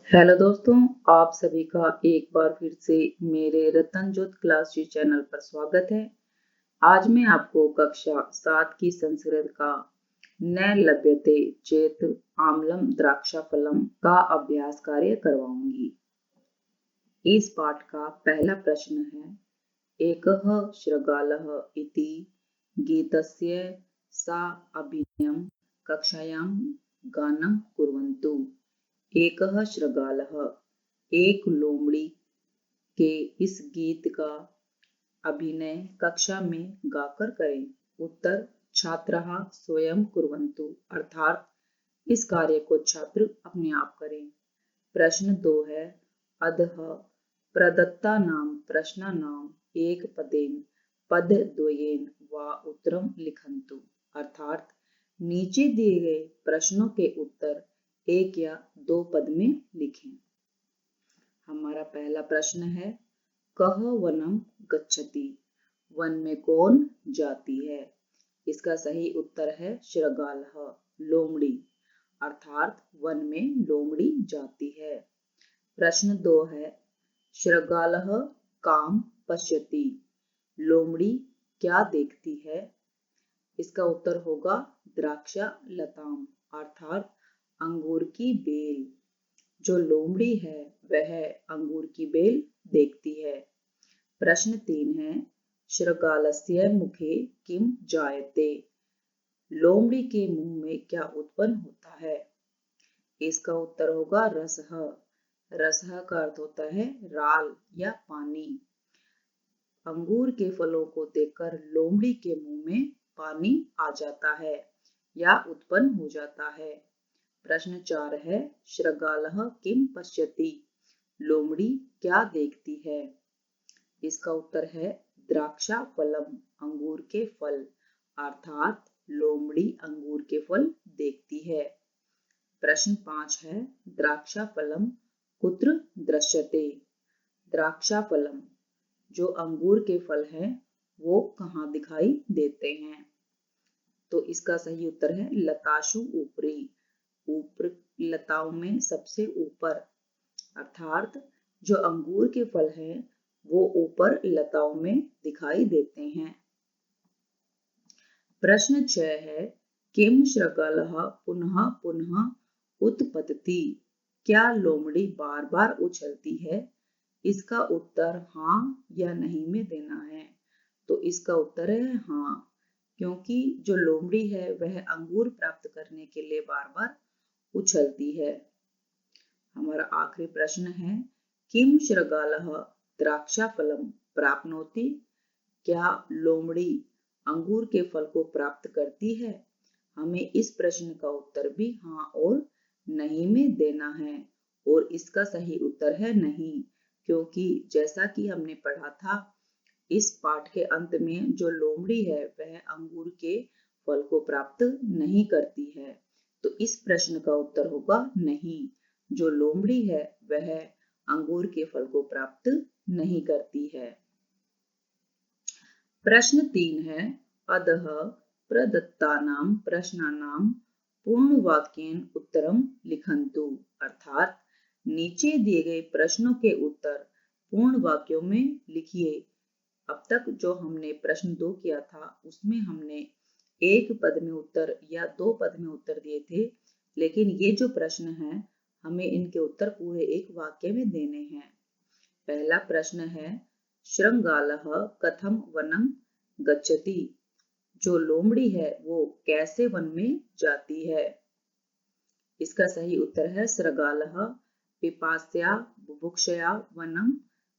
Hello दोस्तों, आप सभी का एक बार फिर से मेरे रतनजोत क्लासेस चैनल पर स्वागत है। आज मैं आपको कक्षा 7 की संस्कृत का न लभ्यते चेत आम्लम द्राक्षाफलम का अभ्यास कार्य करवाऊंगी। इस पाठ का पहला प्रश्न है, एकः शृगालः इति गीतस्य सा अभिनयं कक्षायां गानं कुर्वन्तु। एकः शृगालः, एक लोमड़ी के इस गीत का अभिनय कक्षा में गाकर करें। उत्तर, छात्राः स्वयं कुर्वन्तु, अर्थात इस कार्य को छात्र अपने आप करें। प्रश्न 2 है, अधः प्रदत्तानां प्रश्नानां एकपदेन पदद्वयेन वा उत्तरं लिखन्तु, अर्थात नीचे दिए गए प्रश्नों के उत्तर एक या दो पद में लिखें। हमारा पहला प्रश्न है, कह वनम गच्छति, वन में कौन जाती है? इसका सही उत्तर है शृगालः, लोमड़ी, अर्थात वन में लोमड़ी जाती है। प्रश्न 2 है, शृगालः काम पश्यति, लोमड़ी क्या देखती है? इसका उत्तर होगा द्राक्षा लताम, अर्थात अंगूर की बेल। जो लोमड़ी है वह अंगूर की बेल देखती है। प्रश्न 3 है, शृगालस्य मुखे किम जायते, लोमड़ी के मुंह में क्या उत्पन्न होता है? इसका उत्तर होगा रसः। रसः का अर्थ होता है राल या पानी। अंगूर के फलों को देखकर लोमड़ी के मुंह में पानी आ जाता है या उत्पन्न हो जाता है। प्रश्न 4 है, शृगालः किम पश्यति, लोमड़ी क्या देखती है? इसका उत्तर है द्राक्षा फलम, अंगूर के फल, अर्थात लोमड़ी अंगूर के फल देखती है। प्रश्न 5 है, द्राक्षा फलम कुत्र दृश्यते, द्राक्षा फलम जो अंगूर के फल हैं वो कहाँ दिखाई देते हैं? तो इसका सही उत्तर है लताशु ऊपरी, ऊपर लताओं में सबसे ऊपर, अर्थात जो अंगूर के फल हैं वो ऊपर लताओं में दिखाई देते हैं। प्रश्न 6 है, किम शृगालः पुनः पुनः उत्पतति, क्या लोमड़ी बार बार उछलती है? इसका उत्तर हाँ या नहीं में देना है। तो इसका उत्तर है हाँ, क्योंकि जो लोमड़ी है वह अंगूर प्राप्त करने के लिए बार बार उछलती है। हमारा आखिरी प्रश्न है, किम शृगालः द्राक्षाफलम प्राप्नोति, क्या लोमड़ी अंगूर के फल को प्राप्त करती है? हमें इस प्रश्न का उत्तर भी हाँ और नहीं में देना है, और इसका सही उत्तर है नहीं, क्योंकि जैसा कि हमने पढ़ा था इस पाठ के अंत में जो लोमड़ी है वह अंगूर के फल को प्राप्त नहीं करती है। तो इस प्रश्न का उत्तर होगा नहीं, जो लोमड़ी है वह अंगूर के फल को प्राप्त नहीं करती है। प्रश्न 3 है, अधः प्रदत्तानां प्रश्नानां पूर्णवाक्येन उत्तरं लिखन्तु, अर्थात नीचे दिए गए प्रश्नों के उत्तर पूर्ण वाक्यों में लिखिए। अब तक जो हमने प्रश्न 2 किया था उसमें हमने एक पद में उत्तर या दो पद में उत्तर दिए थे, लेकिन ये जो प्रश्न है हमें इनके उत्तर पूरे एक वाक्य में देने हैं। पहला प्रश्न है, शृगालः कथम वनम गच्छति, जो लोमड़ी है वो कैसे वन में जाती है? इसका सही उत्तर है शृगालः पिपास्या बुभुक्षया वनम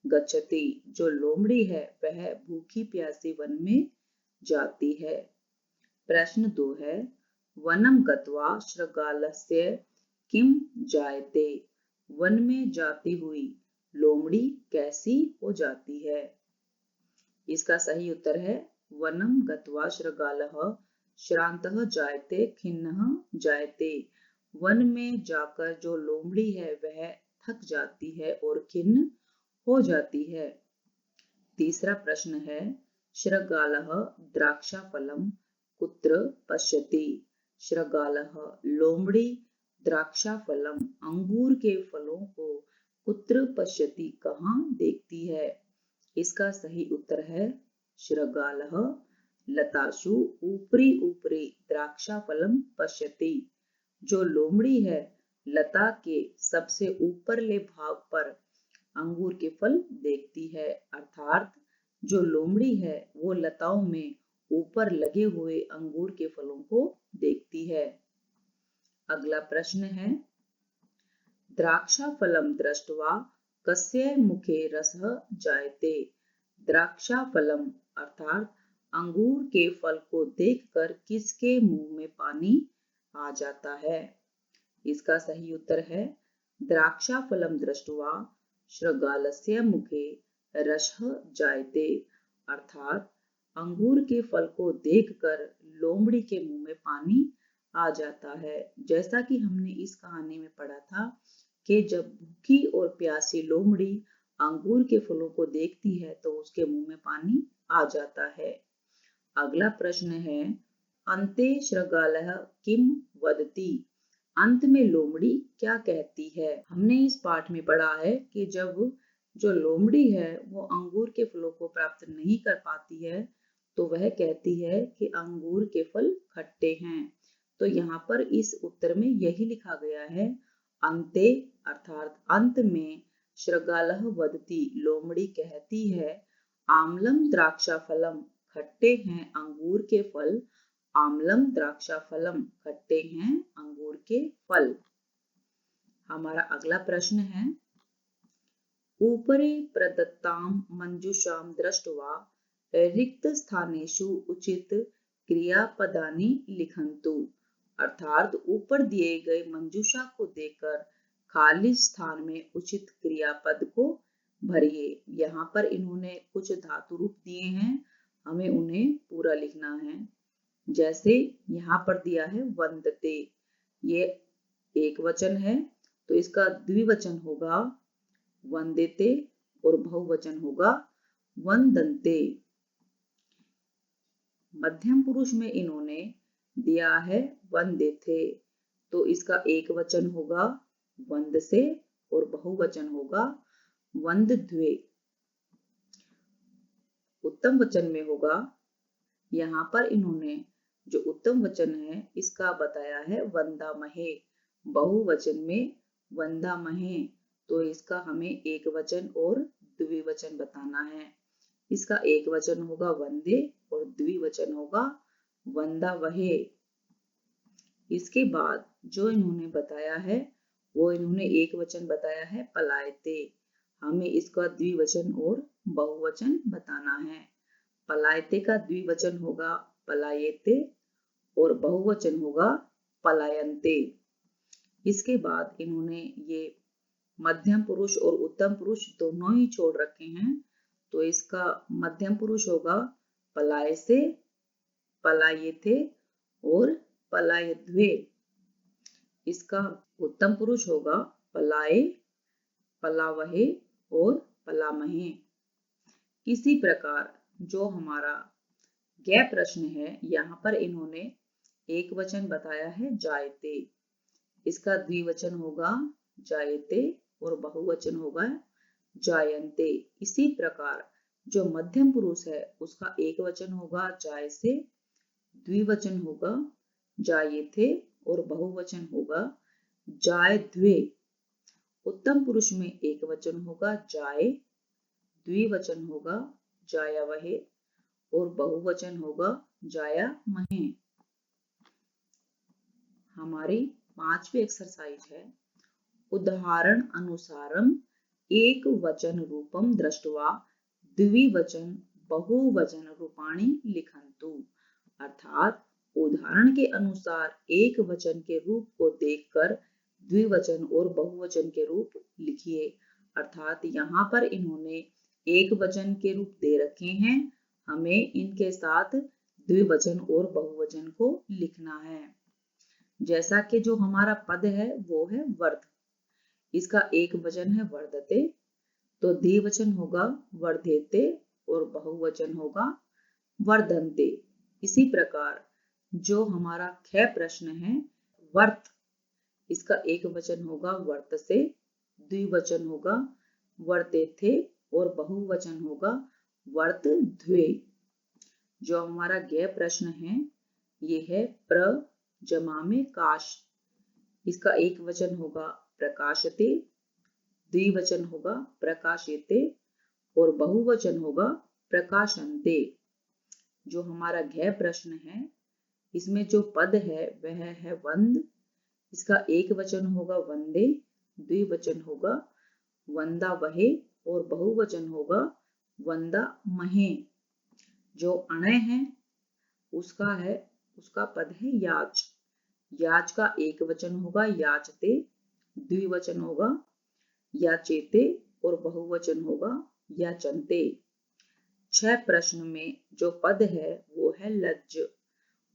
गच्छति, जो लोमड़ी है वह भूखी प्यासी वन में जाती है। प्रश्न 2 है, वनम गत्वा शृगालस्य किम जायते, वन में जाती हुई लोमड़ी कैसी हो जाती है? इसका सही उत्तर है वनम गत्वा शृगालः श्रान्तः जायते खिन्नः जायते, वन में जाकर जो लोमड़ी है वह थक जाती है और खिन्न हो जाती है। तीसरा प्रश्न है, शृगालः द्राक्षाफलम कुत्र पश्यति, शृगालः लोमड़ी द्राक्षाफलम अंगूर के फलों को कुत्र पश्यति कहाँ देखती है। इसका सही उत्तर है शृगालः लतासु ऊपरी ऊपरी द्राक्षाफलम पश्यति। जो लोमड़ी है लता के सबसे ऊपरले भाग पर अंगूर के फल देखती है, अर्थात जो लोमड़ी है वो लताओं में ऊपर लगे हुए अंगूर के फलों को देखती है। अगला प्रश्न है द्राक्षाफलम दृष्ट्वा कस्य मुखे रसः जायते। द्राक्षाफलम अर्थात अंगूर के फल को देखकर किसके मुंह में पानी आ जाता है। इसका सही उत्तर है द्राक्षाफलम दृष्ट्वा शृगालस्य मुखे रसः जायते, अर्थात अंगूर के फल को देखकर लोमड़ी के मुंह में पानी आ जाता है। जैसा कि हमने इस कहानी में पढ़ा था कि जब भूखी और प्यासी लोमड़ी अंगूर के फलों को देखती है तो उसके मुंह में पानी आ जाता है। अगला प्रश्न है अन्ते शृगालः किम वदति। अंत में लोमड़ी क्या कहती है। हमने इस पाठ में पढ़ा है कि जब जो लोमड़ी है वो अंगूर के फलों को प्राप्त नहीं कर पाती है तो वह कहती है कि अंगूर के फल खट्टे हैं। तो यहाँ पर इस उत्तर में यही लिखा गया है अन्ते अर्थात अंत में शृगालः वदति लोमड़ी कहती है आम्लम द्राक्षाफलम खट्टे हैं अंगूर के फल। आम्लम द्राक्षाफलम खट्टे हैं अंगूर के फल। हमारा अगला प्रश्न है ऊपरे प्रदत्ताम मंजूषाम दृष्ट्वा रिक्त स्थानेषु उचित क्रियापदानि लिखन्तु। अर्थात ऊपर दिए गए मंजूषा को देखकर खाली स्थान में उचित क्रियापद को भरिए। यहाँ पर इन्होंने कुछ धातु रूप दिए हैं, हमें उन्हें पूरा लिखना है। जैसे यहाँ पर दिया है वंदते, ये एक वचन है तो इसका द्विवचन होगा वंदेते और बहुवचन होगा वंदन्ते। मध्यम पुरुष में इन्होंने दिया है वंदेथे, तो इसका एक वचन होगा वंदसे और बहुवचन होगा वंदद्वे। उत्तम वचन में होगा, यहाँ पर इन्होंने जो उत्तम वचन है इसका बताया है वंदामहे, बहुवचन में वंदामहे, तो इसका हमें एक वचन और द्विवचन बताना है। इसका एक वचन होगा वंदे और द्विवचन होगा वंदावहे। इसके बाद जो इन्होंने बताया है वो इन्होंने एक वचन बताया है पलायते, हमें इसका द्विवचन और बहुवचन बताना है। पलायते का द्विवचन होगा पलायेते और बहुवचन होगा पलायन्ते। इसके बाद इन्होंने ये मध्यम पुरुष और उत्तम पुरुष दोनों ही छोड़ रखे हैं, तो इसका मध्यम पुरुष होगा पलायसे, पलायेथे और पलायद्वे। इसका उत्तम पुरुष होगा पलाये, पलावहे और पलामहे। इसी प्रकार जो हमारा गै प्रश्न है, यहाँ पर इन्होंने एक वचन बताया है जायते, इसका द्विवचन होगा जायते और बहुवचन होगा जायन्ते। इसी प्रकार जो मध्यम पुरुष है उसका एक वचन होगा जायसे, द्विवचन होगा जायेथे और बहुवचन होगा जायद्वे। उत्तम पुरुष में एक वचन होगा जाय, द्विवचन होगा जायावहे और बहुवचन होगा जायामहे। हमारी पांचवी एक्सरसाइज है उदाहरण अनुसारम एक वचन रूपम दृष्ट्वा द्विवचन बहुवचन रूपाणि लिखन्तु। अर्थात उदाहरण के अनुसार एक वचन के रूप को देखकर द्विवचन और बहुवचन के रूप लिखिए। अर्थात यहाँ पर इन्होंने एक वचन के रूप दे रखे हैं, हमें इनके साथ द्विवचन और बहुवचन को लिखना है। जैसा कि जो हमारा पद है वो है वर्ध, इसका एक वचन है वर्धते, तो द्विवचन होगा वर्धेते और बहुवचन होगा वर्धन्ते। इसी प्रकार जो हमारा ख प्रश्न है वर्त, इसका एक वचन होगा वर्तसे, द्विवचन होगा वर्तेथे और बहुवचन होगा वर्तध्वे। जो हमारा ज्ञ प्रश्न है ये है प्र जमा में काश। इसका एक वचन होगा प्रकाशते, द्विवचन होगा प्रकाशेते और बहुवचन होगा प्रकाशन्ते। जो हमारा घ प्रश्न है इसमें जो पद है वह है वंद। इसका एक वचन होगा वंदे, द्विवचन होगा वंदा वहे और बहुवचन होगा वंदा महे। जो अणय है उसका पद है याच। याच का एक वचन होगा याचते, द्विवचन होगा याचेते और बहुवचन होगा याचन्ते। 6 प्रश्न में जो पद है वो है लज्ज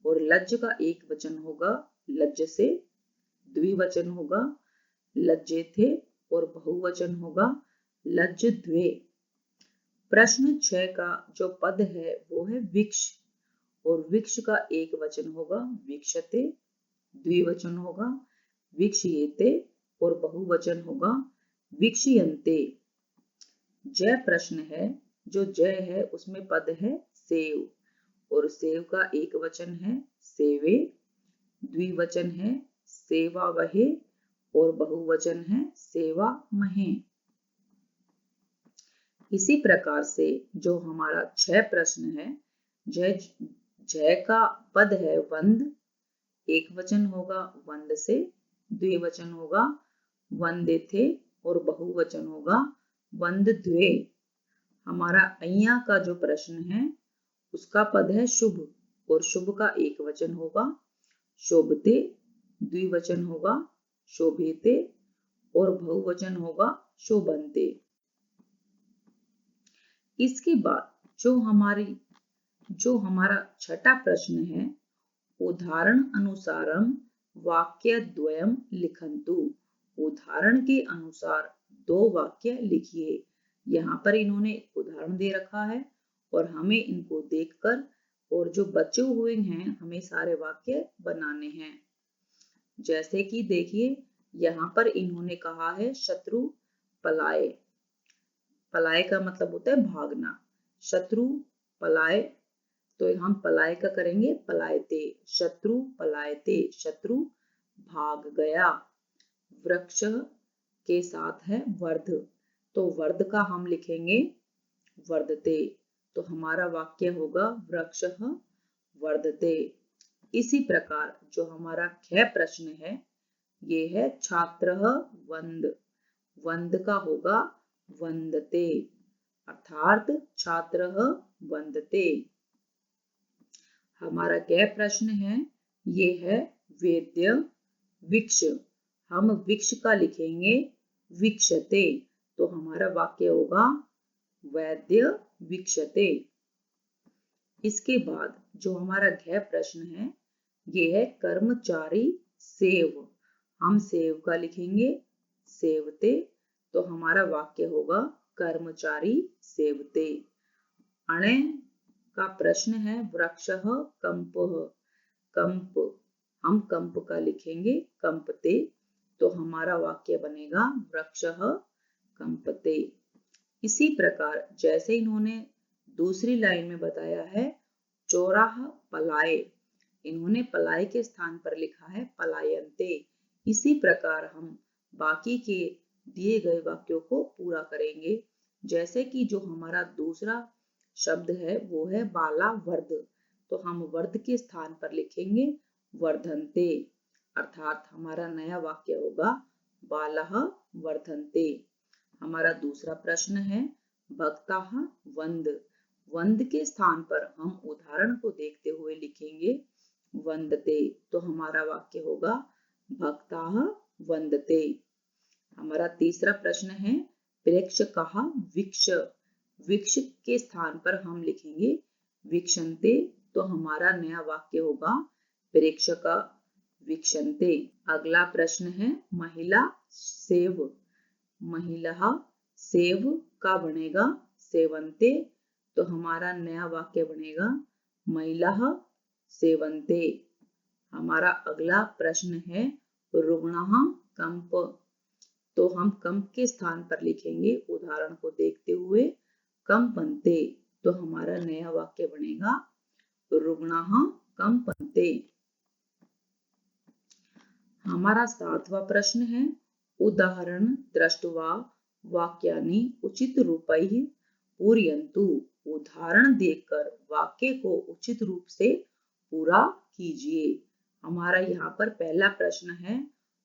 और लज्ज का एक वचन होगा लज्ज से, द्विवचन होगा लज्जेथे और बहुवचन होगा लज्जद्वे। प्रश्न 6 का जो पद है वो है विक्ष और विक्ष का एक वचन होगा विक्षते, द्विवचन होगा विक्षयेते और बहुवचन होगा विक्षयन्ते। जय प्रश्न है जो जय है उसमें पद है सेव और सेव का एक वचन है सेवे, द्विवचन है सेवा वहे और बहुवचन है सेवा महे। इसी प्रकार से जो हमारा 6 प्रश्न है जय जय का पद है वंद, एक वचन होगा वंद से, द्विवचन होगा वंदेथे और बहुवचन होगा वंदद्वे। हमारा अय्या का जो प्रश्न है उसका पद है शुभ और शुभ का एक वचन होगा शोभते, द्विवचन होगा शोभेते और बहुवचन होगा शोभन्ते। इसके बाद जो हमारा छठा प्रश्न है उदाहरण अनुसारम वाक्यद्वयम लिखन्तु। उदाहरण के अनुसार 2 वाक्य लिखिए। यहाँ पर इन्होंने उदाहरण दे रखा है और हमें इनको देखकर और जो बचे हुए हैं हमें सारे वाक्य बनाने हैं। जैसे कि देखिए यहाँ पर इन्होंने कहा है शत्रु पलाए। पलाए का मतलब होता है भागना। शत्रु पलाए तो हम पलाए का करेंगे पलायते। शत्रु पलायते, शत्रु भाग गया। वृक्ष के साथ है वर्ध तो वर्ध का हम लिखेंगे वर्धते। तो हमारा वाक्य होगा वृक्षः वर्धते। इसी प्रकार जो हमारा ख प्रश्न है ये है छात्रः वंद। वंद का होगा वंदते अर्थात छात्रः वंदते। हमारा ग प्रश्न है ये है वेद्य विक्ष। हम विक्ष का लिखेंगे विक्षते तो हमारा वाक्य होगा वैद्य विक्षते। इसके बाद जो हमारा घ प्रश्न है ये है कर्मचारी सेव। हम सेव का लिखेंगे सेवते तो हमारा वाक्य होगा कर्मचारी सेवते। अणय का प्रश्न है वृक्षः कंपः। कंप हम कंप का लिखेंगे कंपते तो हमारा वाक्य बनेगा वृक्षः कंपते। इसी प्रकार जैसे इन्होंने दूसरी लाइन में बताया है चोराह पलाए, इन्होंने पलाए के स्थान पर लिखा है पलायन्ते। इसी प्रकार हम बाकी के दिए गए वाक्यों को पूरा करेंगे। जैसे कि जो हमारा दूसरा शब्द है वो है बाला वर्ध तो हम वर्ध के स्थान पर लिखेंगे वर्धन्ते अर्थात हमारा नया वाक्य होगा बालः वर्धन्ते। हमारा दूसरा प्रश्न है भक्ताः वंद। वंद के स्थान पर हम उदाहरण को देखते हुए लिखेंगे वंदते तो हमारा वाक्य होगा भक्ताः वंदते। हमारा तीसरा प्रश्न है प्रेक्षकाः विक्ष। विक्ष के स्थान पर हम लिखेंगे विक्षन्ते तो हमारा नया वाक्य होगा प्रेक्षका विक्षन्ते। अगला प्रश्न है महिला सेव। महिला सेव का बनेगा सेवन्ते तो हमारा नया वाक्य बनेगा महिला सेवन्ते। हमारा अगला प्रश्न है रुग्णः कंप, तो हम कंप के स्थान पर लिखेंगे उदाहरण को देखते हुए कंपन्ते, तो हमारा नया वाक्य बनेगा रुग्णः कंपन्ते। हमारा 7वां प्रश्न है उदाहरण दृष्ट्वा वाक्यानि उचित रूपैः पूरयन्तु, उदाहरण देखकर वाक्य को उचित रूप से पूरा कीजिए। हमारा यहाँ पर पहला प्रश्न है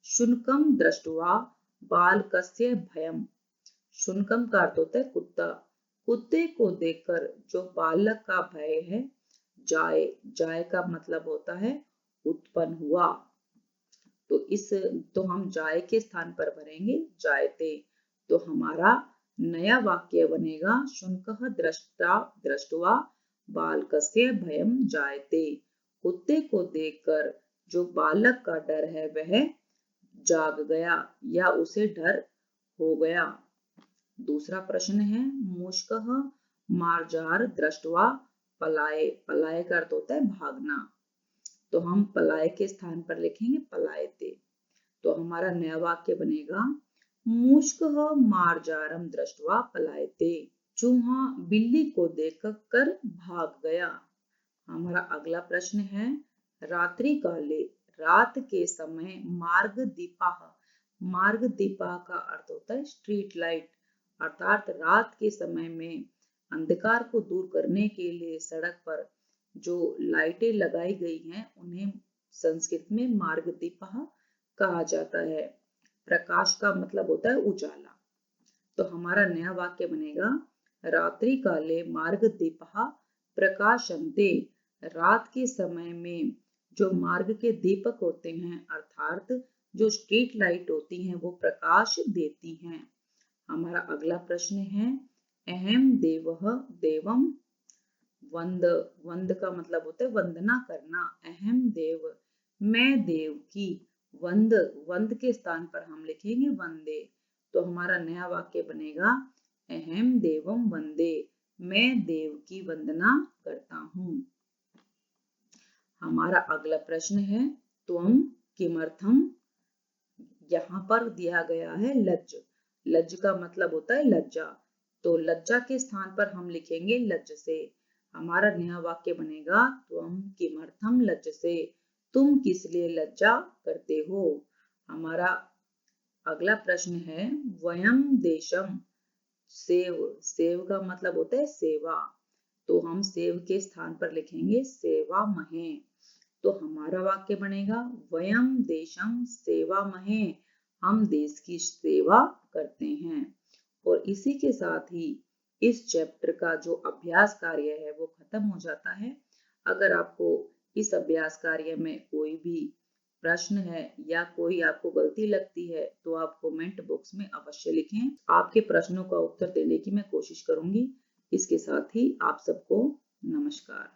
शुनकम दृष्ट्वा बालकस्य भयम। शुनकम का अर्थ होता है कुत्ता, कुत्ते को देखकर जो बालक का भय है जाए, जाए का मतलब होता है उत्पन्न हुआ, तो हम जाए के स्थान पर भरेंगे जायते, तो हमारा नया वाक्य बनेगा शुनकः दृष्ट्वा बालकस्य भयम जायते, कुत्ते को देखकर जो बालक का डर है वह जाग गया या उसे डर हो गया। दूसरा प्रश्न है मुष्कः मार्जार दृष्ट्वा पलाये, पलाये का अर्थ होता है भागना, तो हम पलाये के स्थान पर लिखेंगे पलायते, तो हमारा नया वाक्य बनेगा मुष्कः मार्जारम दृष्ट्वा पलायते, चूहा बिल्ली को देखकर भाग गया। हमारा अगला प्रश्न है रात्रि काले, रात के समय मार्ग दीपाः, मार्ग दीपाः का अर्थ होता है स्ट्रीट लाइट, अर्थात रात के समय में अंधकार को दूर करने के लिए सड़क पर जो लाइटें लगाई गई हैं उन्हें संस्कृत में मार्ग दीपाः कहा जाता है। प्रकाश का मतलब होता है उजाला, तो हमारा नया वाक्य बनेगा रात्रि काले मार्ग दीपाः प्रकाशन्ते, रात के समय में जो मार्ग के दीपक होते हैं अर्थात जो स्ट्रीट लाइट होती हैं वो प्रकाश देती हैं। हमारा अगला प्रश्न है अहम देवः देवम वंद, वंद का मतलब होता है वंदना करना, अहम देव मैं देव की, वंद, वंद के स्थान पर हम लिखेंगे वंदे, तो हमारा नया वाक्य बनेगा अहम देवम वंदे, मैं देव की वंदना करता हूँ। हमारा अगला प्रश्न है त्वम किमर्थम, यहाँ पर दिया गया है लज्ज, लज्ज का मतलब होता है लज्जा, तो लज्जा के स्थान पर हम लिखेंगे लज्ज से। हमारा नया वाक्य बनेगा त्वम किमर्थम लज्ज से, तुम किस लिए लज्जा करते हो। हमारा अगला प्रश्न है वयम देशम सेव, सेव का मतलब होता है सेवा, तो हम सेव के स्थान पर लिखेंगे सेवामहे, तो हमारा वाक्य बनेगा वयम देशम सेवामहे, हम देश की सेवा करते हैं। और इसी के साथ ही इस चैप्टर का जो अभ्यास कार्य है वो खत्म हो जाता है। अगर आपको इस अभ्यास कार्य में कोई भी प्रश्न है या कोई आपको गलती लगती है तो आप कमेंट बॉक्स में अवश्य लिखें, आपके प्रश्नों का उत्तर देने की मैं कोशिश करूंगी। इसके साथ ही आप सबको नमस्कार।